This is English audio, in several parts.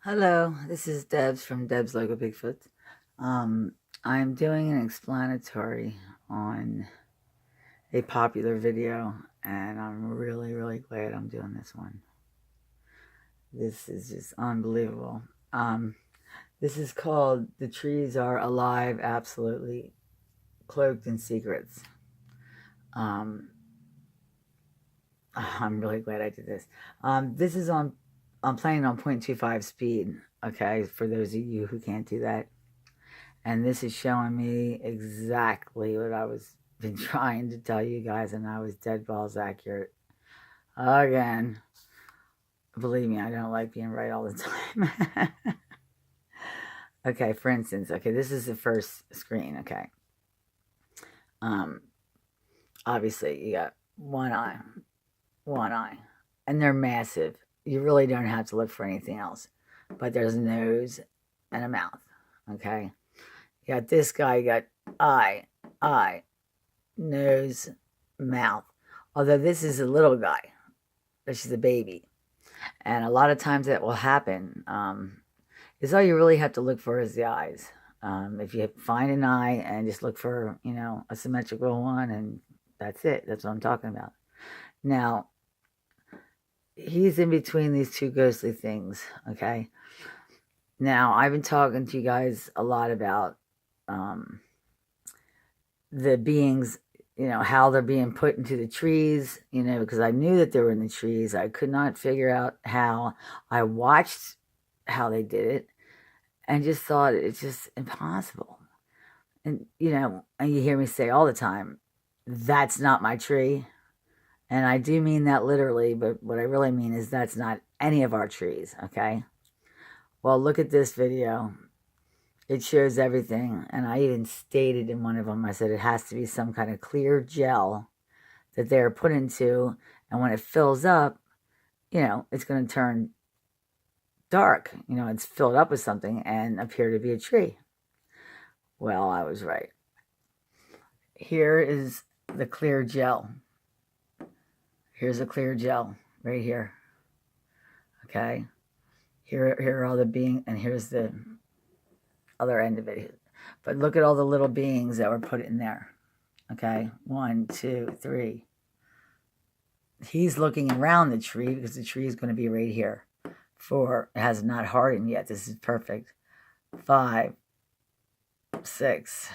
Hello, this is Debs from Debs Logo Bigfoot. Um, I'm doing an explanatory on a popular video, and I'm really glad I'm doing this one. This is just unbelievable. This is called "The Trees Are Alive, Absolutely Cloaked in Secrets." Um, I'm really glad I did this. This is on. I'm playing on 0.25 speed. Okay, for those of you who can't do that. And this is showing me exactly what I was been trying to tell you guys, and I was dead balls accurate. Again, believe me, I don't like being right all the time. Okay, for instance, okay, this is the first screen, okay. Obviously you got one eye, and they're massive. You really don't have to look for anything else. But there's a nose and a mouth, okay? You got this guy, you got eye, nose, mouth. Although this is a little guy, this is a baby. And a lot of times that will happen. Is all you really have to look for is the eyes. If you find an eye and just look for, a symmetrical one, and that's it. That's what I'm talking about. Now, he's in between these two ghostly things, okay? Now, I've been talking to you guys a lot about the beings, how they're being put into the trees, because I knew that they were in the trees. I could not figure out how. I watched how they did it and just thought it's just impossible. And, and you hear me say all the time, that's not my tree. And I do mean that literally, but what I really mean is that's not any of our trees, okay? Well, look at this video. It shows everything, and I even stated in one of them, I said it has to be some kind of clear gel that they're put into, and when it fills up, it's going to turn dark. It's filled up with something and appear to be a tree. Well, I was right. Here is the clear gel. Here's a clear gel right here. Okay? Here are all the beings, and here's the other end of it. But look at all the little beings that were put in there. Okay, 1, 2, 3. He's looking around the tree because the tree is going to be right here. 4, it has not hardened yet. This is perfect. 5, 6,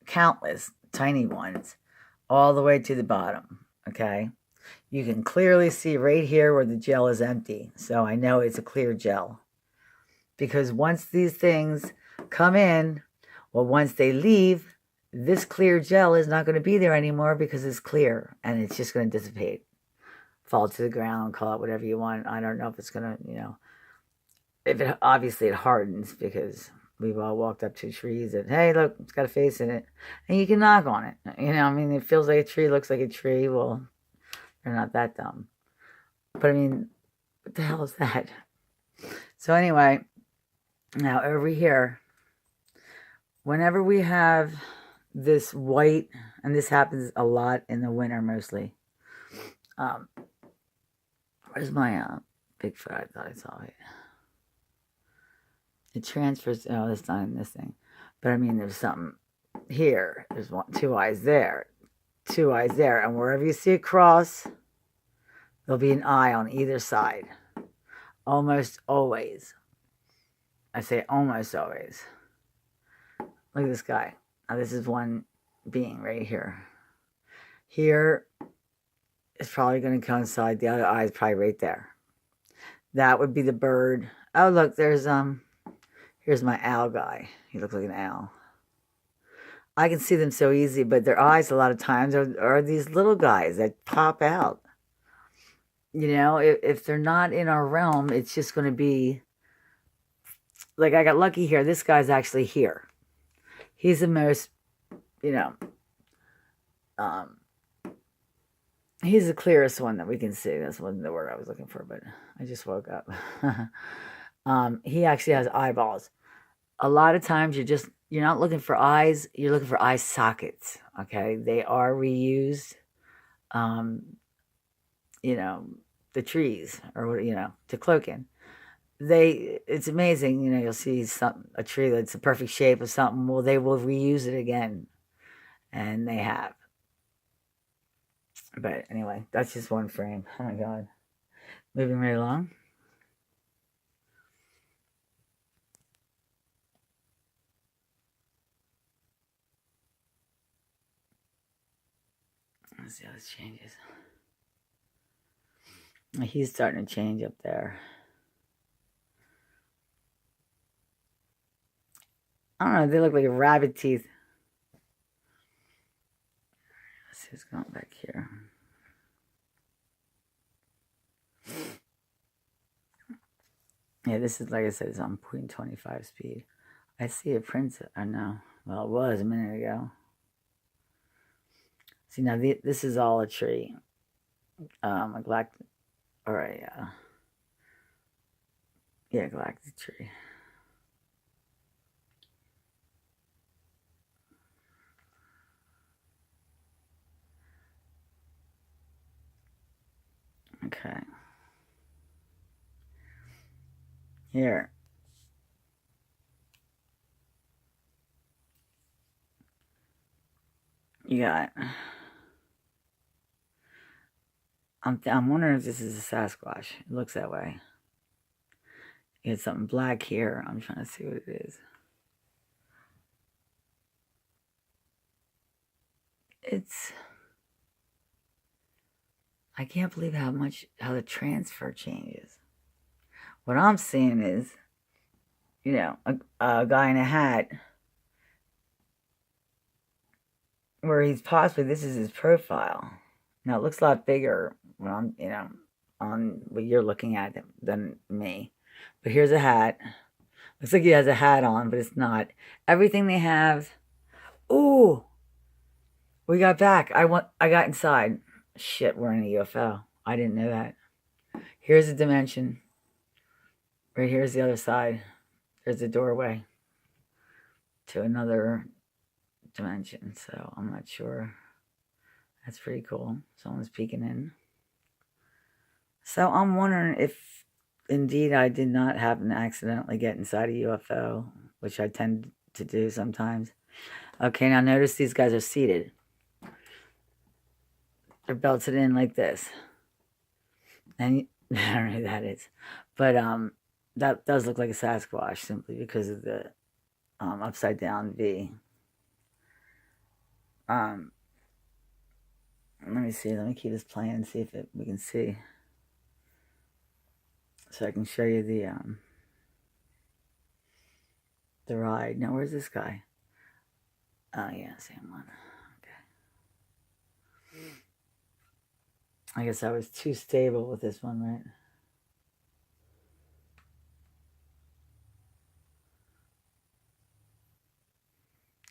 countless tiny ones, all the way to the bottom. Okay, you can clearly see right here where the gel is empty. So I know it's a clear gel. Because once these things come in, well, once they leave, this clear gel is not going to be there anymore because it's clear, and it's just going to dissipate, fall to the ground, call it whatever you want. I don't know if it's going to, if it obviously it hardens, because we've all walked up to trees and, hey, look, it's got a face in it, and you can knock on it. I mean, it feels like a tree, looks like a tree. Well, they're not that dumb. But I mean, what the hell is that? So anyway, now over here, whenever we have this white, and this happens a lot in the winter mostly. Where's my Bigfoot? I thought I saw it. It transfers. Oh, that's not in this thing. But I mean, there's something here. There's 2 eyes there, 2 eyes there, and wherever you see a cross, there'll be an eye on either side. Almost always. I say almost always. Look at this guy. Now, this is one being right here. Here is probably going to coincide. The other eye is probably right there. That would be the bird. Oh, look, there's here's my owl guy. He looks like an owl. I can see them so easy, but their eyes a lot of times are these little guys that pop out. If they're not in our realm, it's just going to be like, I got lucky here. This guy's actually here. He's the most, he's the clearest one that we can see. That's wasn't the word I was looking for, but I just woke up. He actually has eyeballs. A lot of times you're not looking for eyes, you're looking for eye sockets. Okay, they are reused. The trees, or to cloak in. it's amazing, you know, you'll see a tree that's a perfect shape of something. Well, they will reuse it again, and they have. But anyway, that's just one frame. Oh my god. Moving right along. Let's see how this changes. He's starting to change up there. I don't know, they look like rabbit teeth. Let's see what's going back here. Yeah, this is, like I said, it's on 0.25 speed. I see a print. I know. Well, it was a minute ago. See, now this is all a tree. A galactic, or a, yeah, galactic tree. Okay. Here. You got. I'm wondering if this is a Sasquatch. It looks that way. You had something black here. I'm trying to see what it is. It's. I can't believe how the transfer changes. What I'm seeing is, you know, a guy in a hat where he's possibly, this is his profile. Now it looks a lot bigger when I'm, you know, on what you're looking at than me. But here's a hat. Looks like he has a hat on, but it's not. Everything they have. Ooh, we got back. I got inside. Shit, we're in a UFO. I didn't know that. Here's a dimension. Right here's the other side. There's a doorway to another dimension. So I'm not sure. That's pretty cool. Someone's peeking in. So I'm wondering if indeed I did not happen to accidentally get inside a UFO, which I tend to do sometimes. Okay, now notice these guys are seated. They're belted in like this. And I don't know who that is. But that does look like a Sasquatch simply because of the upside down V. Let me see. Let me keep this playing and see if we can see. So I can show you the ride. Now, where's this guy? Oh, yeah, same one. Okay. I guess I was too stable with this one, right?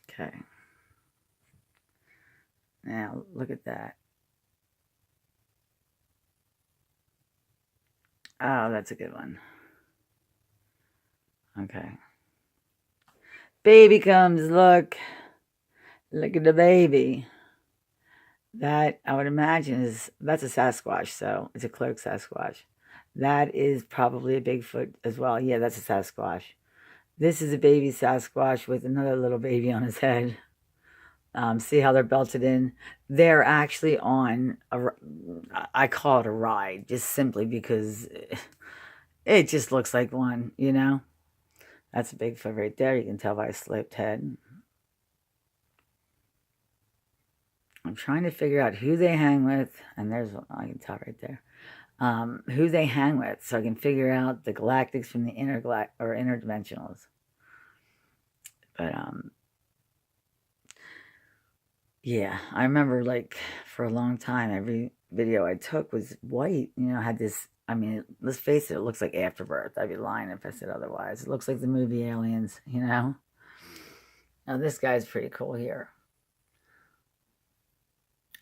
Okay. Now, look at that. Oh, that's a good one. Okay. Baby comes, look. Look at the baby. That, I would imagine, that's a Sasquatch, so it's a cloaked Sasquatch. That is probably a Bigfoot as well. Yeah, that's a Sasquatch. This is a baby Sasquatch with another little baby on his head. See how they're belted in? They're actually on I call it a ride, just simply because it just looks like one, you know? That's a Bigfoot right there. You can tell by a sloped head. I'm trying to figure out who they hang with, and there's one I can tell right there. Who they hang with, so I can figure out the galactics from the interdimensionals. But yeah, I remember like for a long time, every video I took was white. You know, had this. I mean, let's face it, it looks like Afterbirth. I'd be lying if I said otherwise. It looks like the movie Aliens. You know. Now this guy's pretty cool here.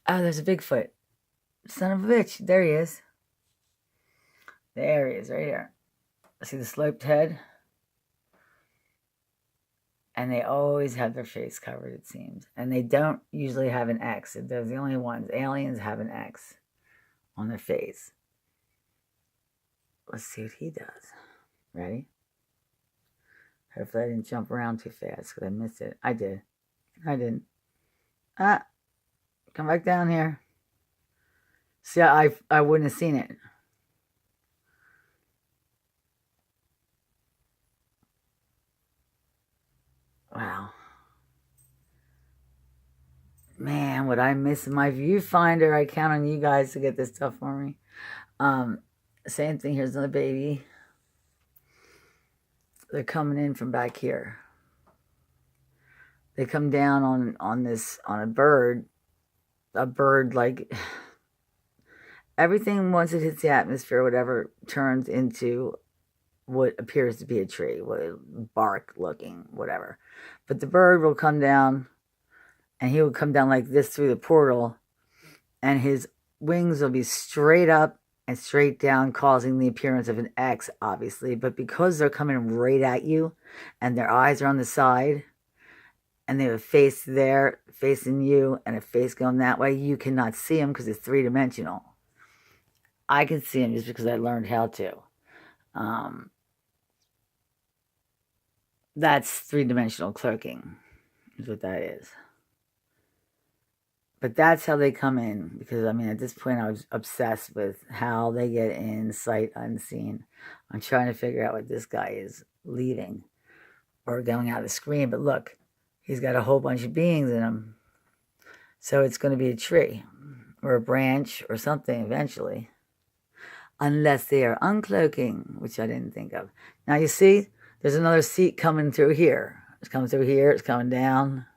Oh, there's a Bigfoot. Son of a bitch. There he is. There he is, right here. See the sloped head? And they always have their face covered, it seems. And they don't usually have an X. They're the only ones. Aliens have an X on their face. Let's see what he does. Ready? Hopefully I didn't jump around too fast because I missed it. I did. I didn't. Ah, come back down here. See, I wouldn't have seen it. Wow. Man, what I miss in my viewfinder. I count on you guys to get this stuff for me. Same thing. Here's another baby. They're coming in from back here. They come down on a bird like everything once it hits the atmosphere, whatever turns into what appears to be a tree, bark looking, whatever. But the bird will come down, and he will come down like this through the portal, and his wings will be straight up and straight down, causing the appearance of an X, obviously. But because they're coming right at you, and their eyes are on the side, and they have a face there facing you, and a face going that way, you cannot see them because it's three-dimensional. I can see them just because I learned how to. That's three-dimensional cloaking, is what that is. But that's how they come in, because I mean, at this point, I was obsessed with how they get in sight unseen. I'm trying to figure out what this guy is leaving or going out of the screen. But look, he's got a whole bunch of beings in him. So it's going to be a tree or a branch or something eventually. Unless they are uncloaking, which I didn't think of. Now you see, there's another seat coming through here. It's coming through here. It's coming down.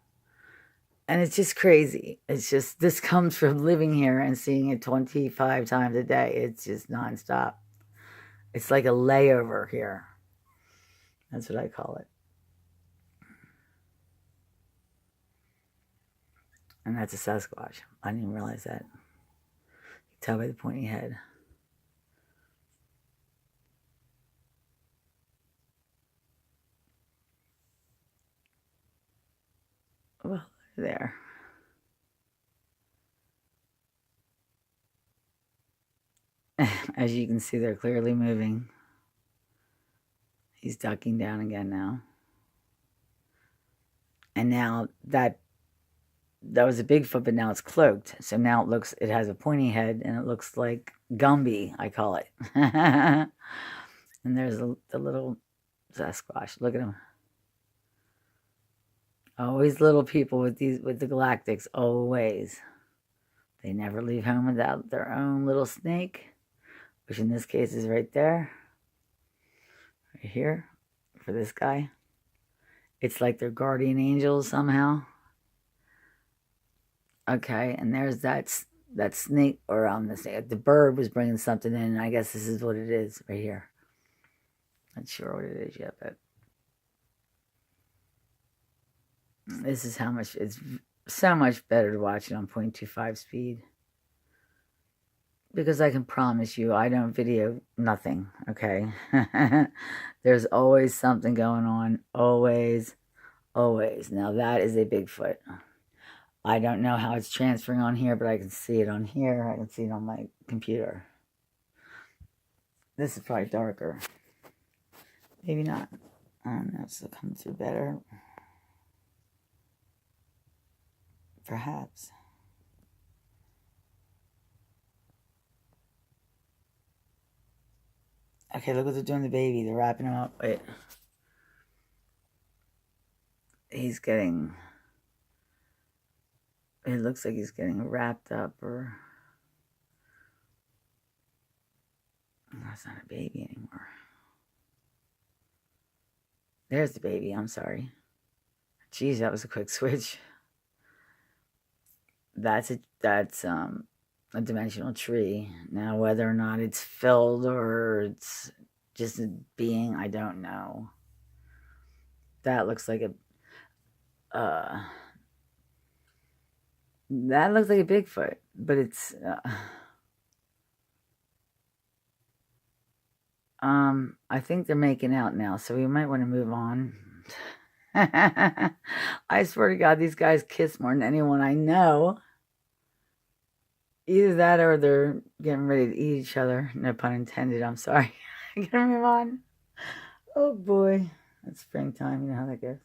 And it's just crazy. It's just, this comes from living here and seeing it 25 times a day. It's just nonstop. It's like a layover here. That's what I call it. And that's a Sasquatch. I didn't even realize that. You can tell by the pointy head. Well, there. As you can see, they're clearly moving. He's ducking down again now. And now that was a Bigfoot, but now it's cloaked. So now it has a pointy head, and it looks like Gumby, I call it. And there's the little Sasquatch. Look at him. Always little people with the galactics, always. They never leave home without their own little snake, which in this case is right there. Right here, for this guy. It's like their guardian angels somehow. Okay, and there's that snake, or the snake. The bird was bringing something in, and I guess this is what it is right here. Not sure what it is yet, but this is how much, it's so much better to watch it on 0.25 speed. Because I can promise you, I don't video nothing, okay? There's always something going on. Always, always. Now that is a Bigfoot. I don't know how it's transferring on here, but I can see it on here. I can see it on my computer. This is probably darker. Maybe not. I don't know. It's coming through better. Perhaps. Okay, look what they're doing to the baby. They're wrapping him up. Wait. He's getting... It looks like he's getting wrapped up, or... That's not a baby anymore. There's the baby. I'm sorry. Jeez, that was a quick switch. That's a dimensional tree. Now, whether or not it's filled or it's just a being, I don't know. That looks like a Bigfoot, but it's I think they're making out now, so we might want to move on. I swear to God, these guys kiss more than anyone I know. Either that or they're getting ready to eat each other. No pun intended, I'm sorry. I gotta move on. Oh boy. It's springtime. You know how that goes.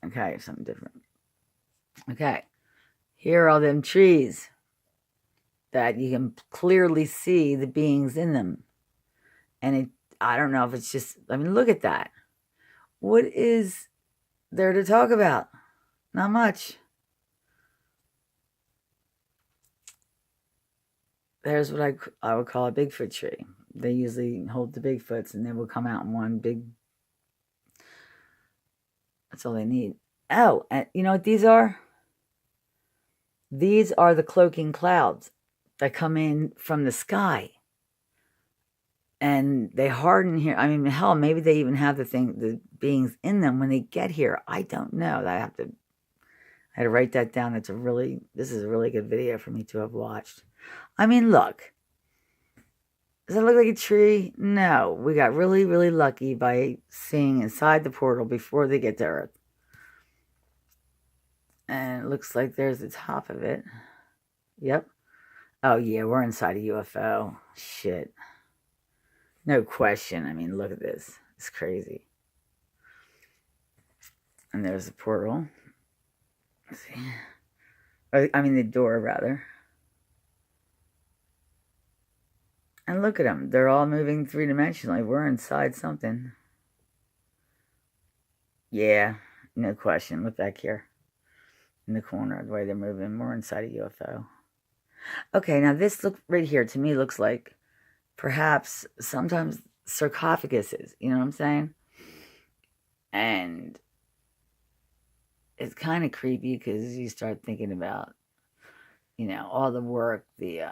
Okay, something different. Okay. Here are all them trees that you can clearly see the beings in them. And I don't know if it's just, I mean, look at that. What is there to talk about? Not much. There's what I would call a Bigfoot tree. They usually hold the Bigfoots and they will come out in one big, that's all they need. Oh, and you know what these are? These are the cloaking clouds that come in from the sky. And they harden here. I mean, hell, maybe they even have the beings in them when they get here. I don't know. I had to write that down. This is a really good video for me to have watched. I mean, look. Does it look like a tree? No. We got really, really lucky by seeing inside the portal before they get to Earth. And it looks like there's the top of it. Yep. Oh, yeah, we're inside a UFO. Shit. No question. I mean, look at this. It's crazy. And there's the portal. Let's see. I mean, the door, rather. And look at them. They're all moving three-dimensionally. We're inside something. Yeah, no question. Look back here. In the corner, the way they're moving. We're inside a UFO. Okay, now this look right here to me looks like perhaps sometimes sarcophaguses. You know what I'm saying? And it's kind of creepy because you start thinking about, you know, all the work this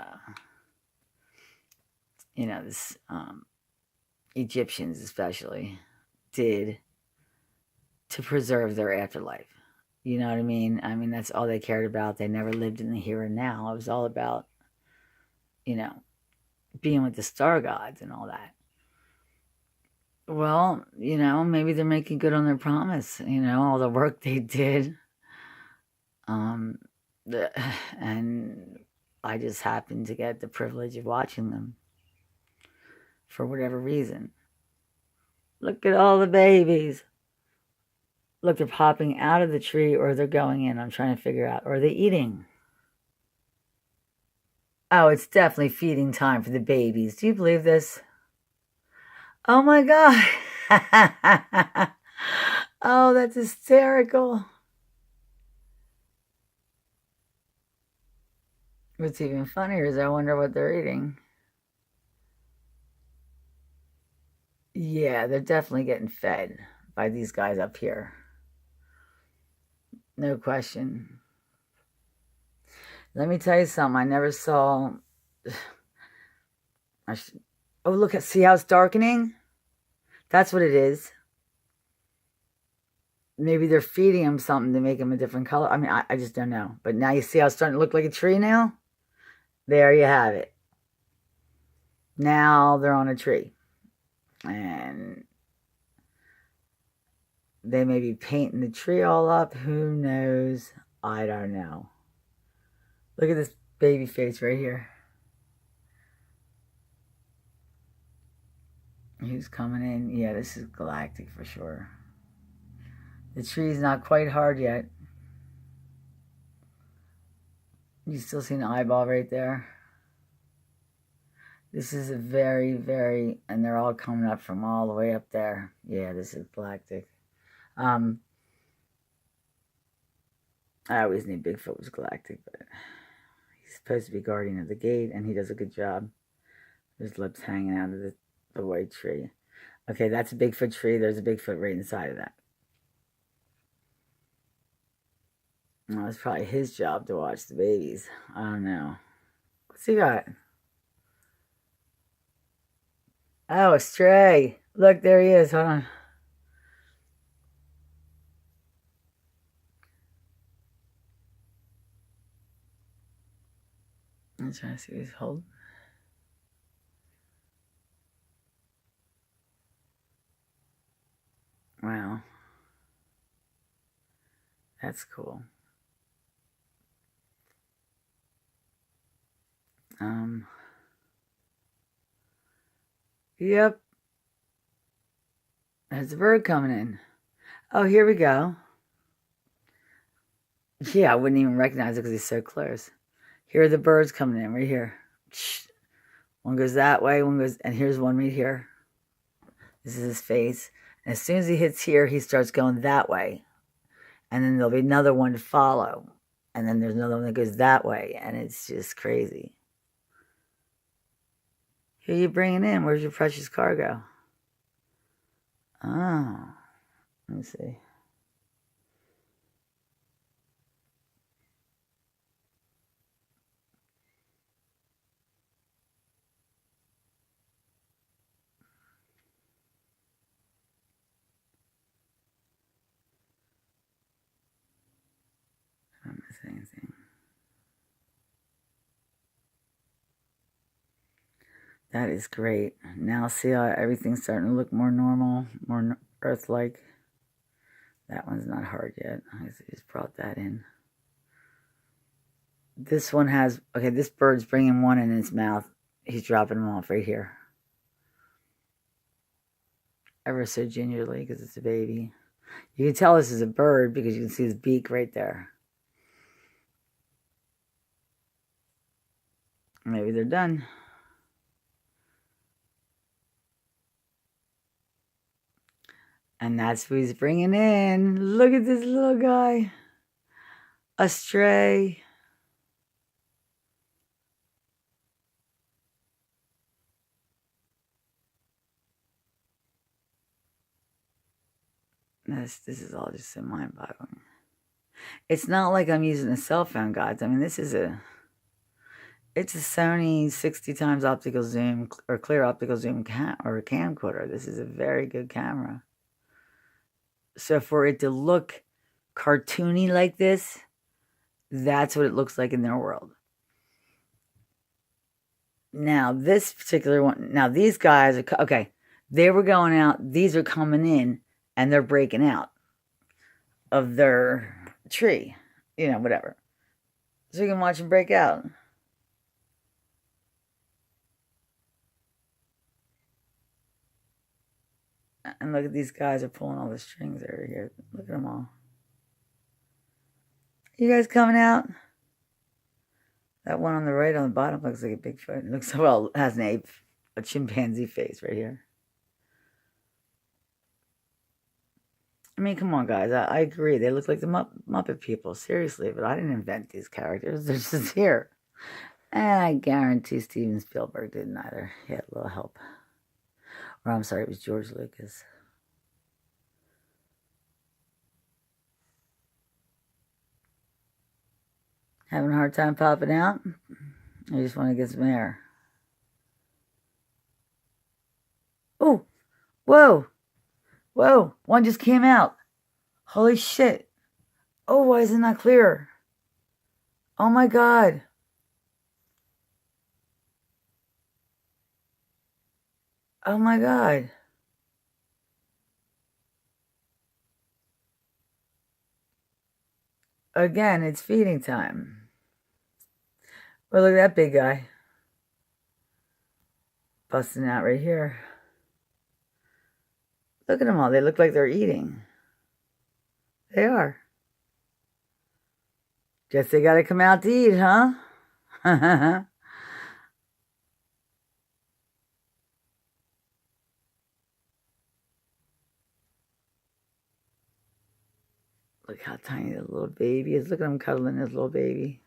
Egyptians especially did to preserve their afterlife. You know what I mean? I mean, that's all they cared about. They never lived in the here and now. It was all about, you know, being with the star gods and all that. Well, you know, maybe they're making good on their promise, you know, all the work they did. And I just happened to get the privilege of watching them for whatever reason. Look at all the babies. Look, they're popping out of the tree or they're going in. I'm trying to figure out. Or are they eating? Oh, it's definitely feeding time for the babies. Do you believe this? Oh my God. Oh, that's hysterical. What's even funnier is I wonder what they're eating. Yeah, they're definitely getting fed by these guys up here. No question. Let me tell you something. I never saw. Oh, look at, see how it's darkening? That's what it is. Maybe they're feeding him something to make him a different color. I mean, I just don't know. But now you see how it's starting to look like a tree now? There you have it. Now they're on a tree. And they may be painting the tree all up. Who knows? I don't know. Look at this baby face right here. Who's coming in? Yeah, this is galactic for sure. The tree's not quite hard yet. You still see an eyeball right there? This is a very, very, and they're all coming up from all the way up there. Yeah, this is galactic. I always knew Bigfoot was galactic, but he's supposed to be guardian of the gate, and he does a good job. His lips hanging out of the white tree. Okay, that's a Bigfoot tree. There's a Bigfoot right inside of that. Well, it's probably his job to watch the babies. I don't know. What's he got? Oh, a stray. Look, there he is. Hold on. I'm trying to see what he's holding. Wow. That's cool. Yep. There's a bird coming in. Oh, here we go. Yeah, I wouldn't even recognize it because he's so close. Here are the birds coming in right here. One goes that way, one goes, and here's one right here. This is his face. And as soon as he hits here, he starts going that way. And then there'll be another one to follow. And then there's another one that goes that way. And it's just crazy. Who are you bringing in? Where's your precious cargo? Oh, let me see. I don't miss anything. That is great. Now see how everything's starting to look more normal, more Earth-like. That one's not hard yet. I just brought that in. This one has, okay, this bird's bringing one in his mouth. He's dropping them off right here. Ever so gingerly because it's a baby. You can tell this is a bird because you can see his beak right there. Maybe they're done. And that's who he's bringing in. Look at this little guy. A stray. This is all just so mind-boggling. It's not like I'm using a cell phone, guys. I mean, it's a Sony 60 times optical zoom or clear optical zoom or a camcorder. This is a very good camera. So for it to look cartoony like this, that's what it looks like in their world. Now, this particular one, now these guys are, okay, they were going out, these are coming in, and they're breaking out of their tree, you know, whatever. So you can watch them break out. And look at these guys are pulling all the strings over here. Look at them all. You guys coming out? That one on the right on the bottom looks like a Bigfoot. It looks, well, it has a chimpanzee face right here. I mean, come on, guys. I agree. They look like the Muppet people. Seriously, but I didn't invent these characters. They're just here. And I guarantee Steven Spielberg didn't either. He had a little help. Or I'm sorry, it was George Lucas. Having a hard time popping out? I just want to get some air. Oh, whoa. Whoa, one just came out. Holy shit. Oh, why is it not clear? Oh my God. Oh my God. Again, it's feeding time. Well, look at that big guy. Busting out right here. Look at them all. They look like they're eating. They are. Guess they gotta come out to eat, huh? Look how tiny the little baby is. Look at him cuddling his little baby.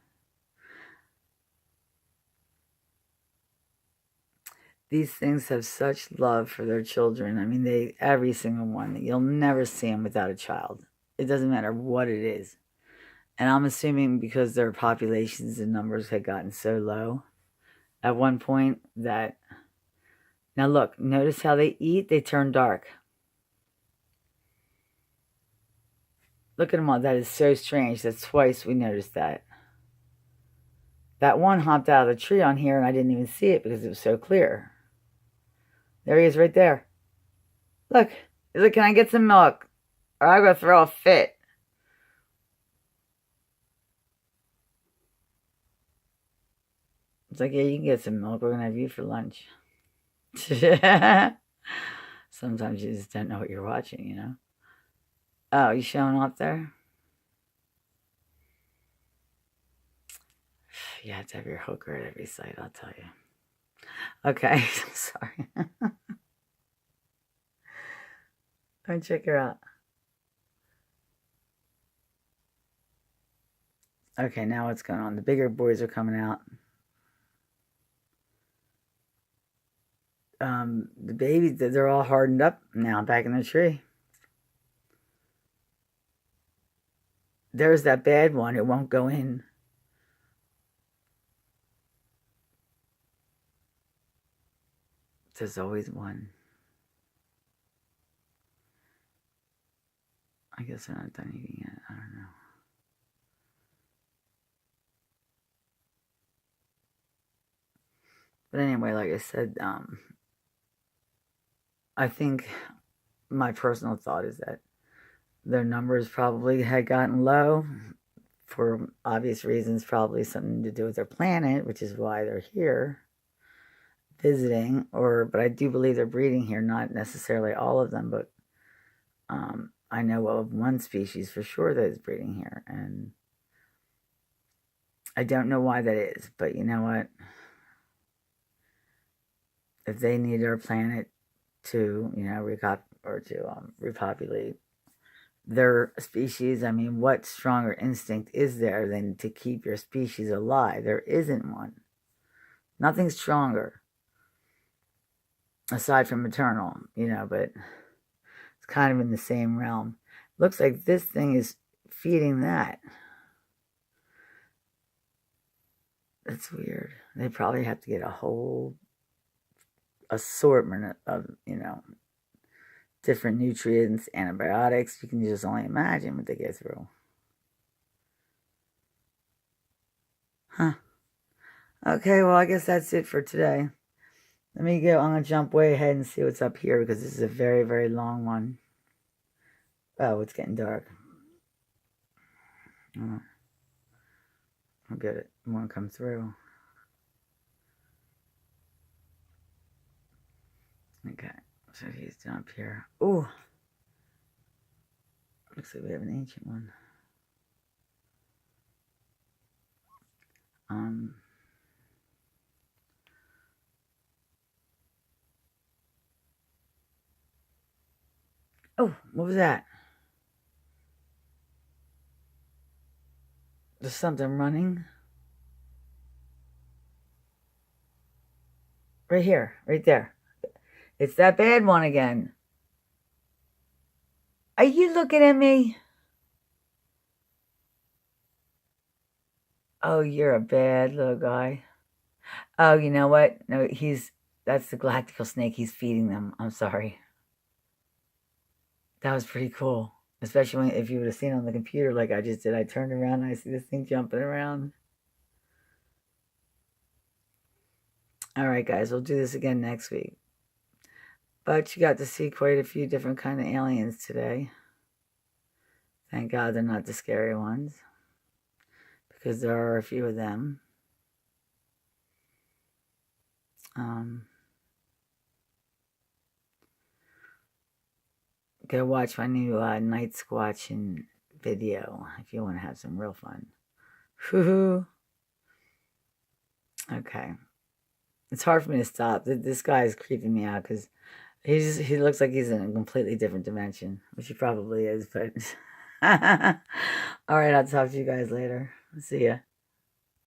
These things have such love for their children. I mean, every single one. You'll never see them without a child. It doesn't matter what it is. And I'm assuming because their populations and numbers had gotten so low at one point that... Now look, notice how they eat? They turn dark. Look at them all. That is so strange. That's twice we noticed that. That one hopped out of the tree on here and I didn't even see it because it was so clear. There he is right there. Look. He's like, can I get some milk? Or I'm going to throw a fit. It's like, yeah, you can get some milk. We're going to have you for lunch. So Sometimes you just don't know what you're watching, you know? Oh, you showing off there? You have to have your hooker at every site, I'll tell you. Okay, sorry. Go and check her out. Okay, now what's going on? The bigger boys are coming out. The babies, they're all hardened up now, back in the tree. There's that bad one. It won't go in. There's always one. I guess they're not done eating yet. I don't know. But anyway, like I said, I think my personal thought is that their numbers probably had gotten low for obvious reasons, probably something to do with their planet, which is why they're here visiting. But I do believe they're breeding here, not necessarily all of them, but I know of one species for sure that is breeding here, and I don't know why that is, but you know what? If they need our planet to, repopulate their species, I mean, what stronger instinct is there than to keep your species alive? There isn't one. Nothing stronger, aside from maternal, but it's kind of in the same realm. Looks like this thing is feeding that. That's weird. They probably have to get a whole assortment of, different nutrients, antibiotics. You can just only imagine what they get through. Huh. Okay, well, I guess that's it for today. Let me go. I'm going to jump way ahead and see what's up here because this is a very, very long one. Oh, it's getting dark. Oh, I'll get it. It won't come through. Okay, so he's down up here. Ooh. Looks like we have an ancient one. Oh, what was that? There's something running. Right here, right there. It's that bad one again. Are you looking at me? Oh, you're a bad little guy. Oh, you know what? No, that's the galactical snake. He's feeding them. I'm sorry. That was pretty cool. Especially if you would have seen it on the computer like I just did. I turned around and I see this thing jumping around. All right, guys, we'll do this again next week. But you got to see quite a few different kind of aliens today. Thank God they're not the scary ones, because there are a few of them. Go watch my new night squatching video if you want to have some real fun. Woohoo! Okay. It's hard for me to stop. This guy is creeping me out because he looks like he's in a completely different dimension, which he probably is, but all right, I'll talk to you guys later. See ya.